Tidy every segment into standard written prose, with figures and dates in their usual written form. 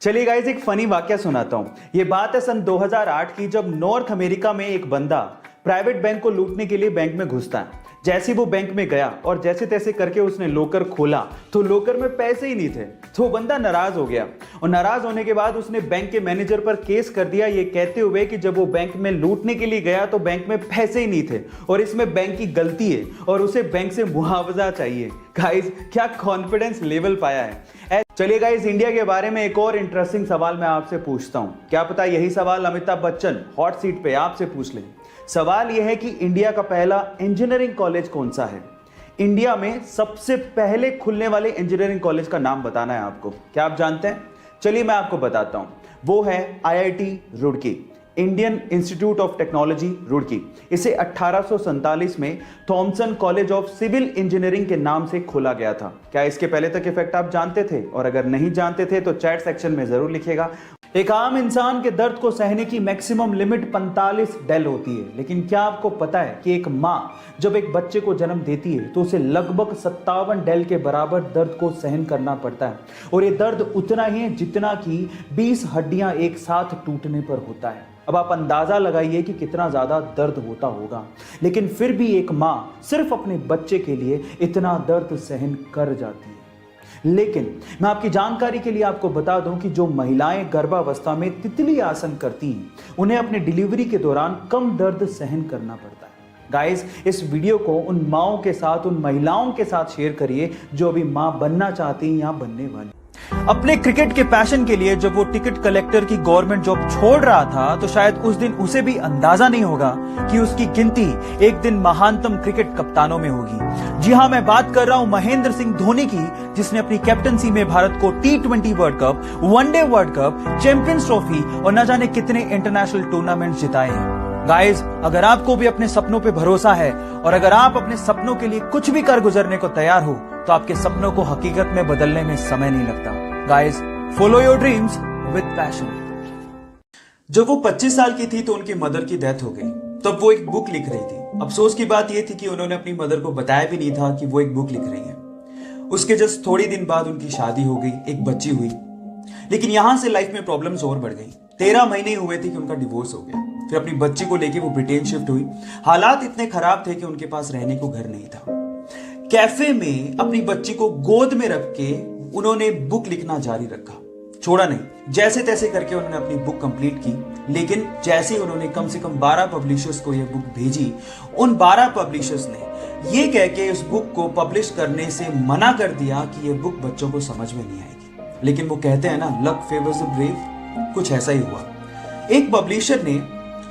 चलिए गाइस, एक फनी वाकया सुनाता हूं। ये बात है सन 2008 की, जब नॉर्थ अमेरिका में एक बंदा प्राइवेट बैंक को लूटने के लिए बैंक में घुसता है। जैसे ही वो बैंक में गया और जैसे तैसे करके उसने लॉकर खोला तो लॉकर में पैसे ही नहीं थे। तो वो बंदा नाराज हो गया और नाराज होने के बाद उसने बैंक के मैनेजर पर केस कर दिया, ये कहते हुए कि जब वो बैंक में लूटने के लिए गया तो बैंक में पैसे ही नहीं थे और इसमें बैंक की गलती है और उसे बैंक से मुआवजा चाहिए। गाइस, क्या कॉन्फिडेंस लेवल पाया है। चलिए गाइस, इंडिया के बारे में एक और इंटरेस्टिंग सवाल मैं आपसे पूछता हूं। क्या पता यही सवाल अमिताभ बच्चन हॉट सीट पे आपसे पूछ लें। सवाल यह है कि इंडिया का पहला इंजीनियरिंग कॉलेज कौन सा है। इंडिया में सबसे पहले खुलने वाले इंजीनियरिंग कॉलेज का नाम बताना है आपको। क्या आप जानते हैं? चलिए मैं आपको बताता हूं। वो है IIT Roorkee, Indian Institute of Technology Roorkee. इसे 1847 में Thomson College of Civil Engineering के नाम से खोला गया था। क्या इसके पहले तक इफेक्ट आप जानते थे? और अगर नहीं जानते थे तो चैट सेक्शन में जरूर लिखिएगा। एक आम इंसान के दर्द को सहने की मैक्सिमम लिमिट 45 डेल होती है, लेकिन क्या आपको पता है कि एक मां जब एक बच्चे को जन्म देती है तो उसे लगभग 57 डेल के बराबर दर्द को सहन करना पड़ता है। और ये दर्द उतना ही है जितना कि 20 हड्डियां एक साथ टूटने पर होता है। अब आप अंदाजा लगाइए कि कितना ज्यादा दर्द होता होगा, लेकिन फिर भी एक मां सिर्फ अपने बच्चे के लिए इतना दर्द सहन कर जाती है। लेकिन मैं आपकी जानकारी के लिए आपको बता दूं कि जो महिलाएं गर्भावस्था में तितली आसन करती हैं, उन्हें अपने डिलीवरी के दौरान कम दर्द सहन करना पड़ता है। गाइस, इस वीडियो को उन माओं के साथ, उन महिलाओं के साथ शेयर करिए जो अभी मां बनना चाहती हैं या बनने वाली। अपने क्रिकेट के पैशन के लिए जब वो टिकट कलेक्टर की गवर्नमेंट जॉब छोड़ रहा था तो शायद उस दिन उसे भी अंदाजा नहीं होगा कि उसकी गिनती एक दिन महानतम क्रिकेट कप्तानों में होगी। जी हां, मैं बात कर रहा हूं महेंद्र सिंह धोनी की, जिसने अपनी कैप्टनसी में भारत को T20 world cup, one day world cup, champions trophy और न जाने कितने इंटरनेशनल टूर्नामेंट जिताए हैं। गाइस, अगर आपको भी अपने सपनों पे भरोसा है और अगर आप अपने सपनों के लिए कुछ भी कर गुजरने को तैयार हो तो आपके सपनों को हकीकत में बदलने में समय नहीं लगता। Guys, follow your dreams with passion. जब वो 25 साल की थी तो उनकी मदर की डेथ हो गई। तब वो एक बुक लिख रही थी। अफसोस की बात यह थी कि उन्होंने अपनी मदर को बताया भी नहीं था कि वो एक बुक लिख रही है। उसके जस्ट थोड़ी दिन बाद उनकी शादी हो गई, एक बच्ची हुई। लेकिन यहां से लाइफ में प्रॉब्लम्स और बढ़ गई। 13 महीने हुए थे कि उनका डिवोर्स हो गया। फिर अपनी बच्ची को लेके वो ब्रिटेन शिफ्ट हुई। हालात इतने खराब थे कि उनके पास रहने को घर नहीं था। कैफे में अपनी बच्ची को गोद में रख के उन्होंने बुक लिखना जारी रखा, छोड़ा नहीं। जैसे तैसे करके उन्होंने अपनी बुक कंप्लीट की। लेकिन जैसे उन्होंने कम से कम 12 पब्लिशर्स को यह बुक भेजी, उन 12 पब्लिशर्स ने ये कह के इस बुक को पब्लिश करने से मना कर दिया कि यह बुक बच्चों को समझ में नहीं आएगी। लेकिन वो कहते हैं ना, लक फेवर्स द ब्रेव, कुछ ऐसा ही हुआ। एक पब्लिशर ने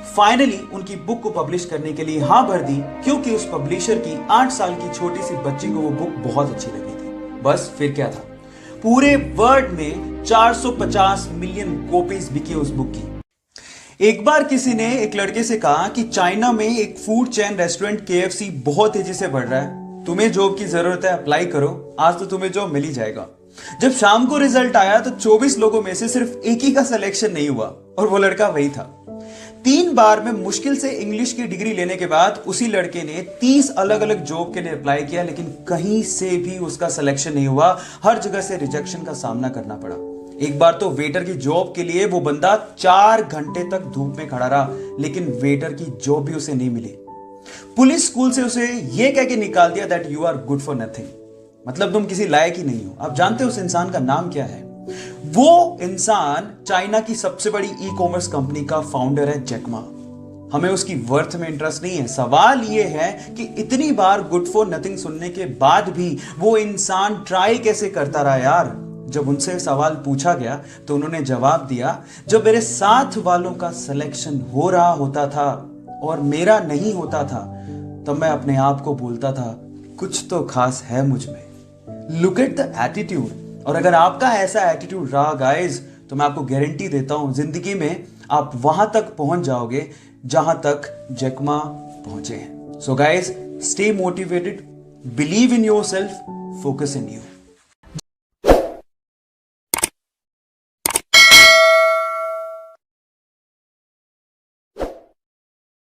फाइनली उनकी बुक को पब्लिश करने के लिए हाँ भर दी, क्योंकि उस पब्लिशर की 8 साल की छोटी सी बच्ची को वो बुक बहुत अच्छी लगी थी। बस फिर क्या था, पूरे वर्ल्ड में 450 मिलियन कॉपीज बिकी उस बुक की। एक बार किसी ने एक लड़के से कहा कि चाइना में एक फूड चेन रेस्टोरेंट KFC बहुत तेजी से बढ़ रहा है, तुम्हें जॉब की जरूरत है, अप्लाई करो, आज तो तुम्हें जॉब मिल ही जाएगा। जब शाम को रिजल्ट आया तो 24 लोगों में से सिर्फ एक ही का सिलेक्शन नहीं हुआ और वो लड़का वही था। 3 बार में मुश्किल से इंग्लिश की डिग्री लेने के बाद उसी लड़के ने 30 अलग अलग जॉब के लिए अप्लाई किया, लेकिन कहीं से भी उसका सिलेक्शन नहीं हुआ। हर जगह से रिजेक्शन का सामना करना पड़ा। एक बार तो वेटर की जॉब के लिए वो बंदा 4 घंटे तक धूप में खड़ा रहा, लेकिन वेटर की जॉब भी उसे नहीं मिली। पुलिस स्कूल से उसे यह कह के निकाल दिया that you are good for nothing, मतलब तुम किसी लायक ही नहीं हो। आप जानते हो उस इंसान का नाम क्या है? वो इंसान चाइना की सबसे बड़ी ई-कॉमर्स कंपनी का फाउंडर है, जैक मा। हमें उसकी वर्थ में इंटरेस्ट नहीं है। सवाल यह है कि इतनी बार गुड फॉर नथिंग सुनने के बाद भी वो इंसान ट्राई कैसे करता रहा यार। जब उनसे सवाल पूछा गया तो उन्होंने जवाब दिया, जब मेरे साथ वालों का सिलेक्शन हो रहा होता था और मेरा नहीं होता था, तब मैं अपने आप को बोलता था कुछ तो खास है मुझ में। Look at the attitude. और अगर आपका ऐसा एटीट्यूड रहा गाइस, तो मैं आपको गारंटी देता हूं जिंदगी में आप वहां तक पहुंच जाओगे जहां तक जैक मा पहुंचे हैं। So guys, stay motivated, believe in yourself, focus in you.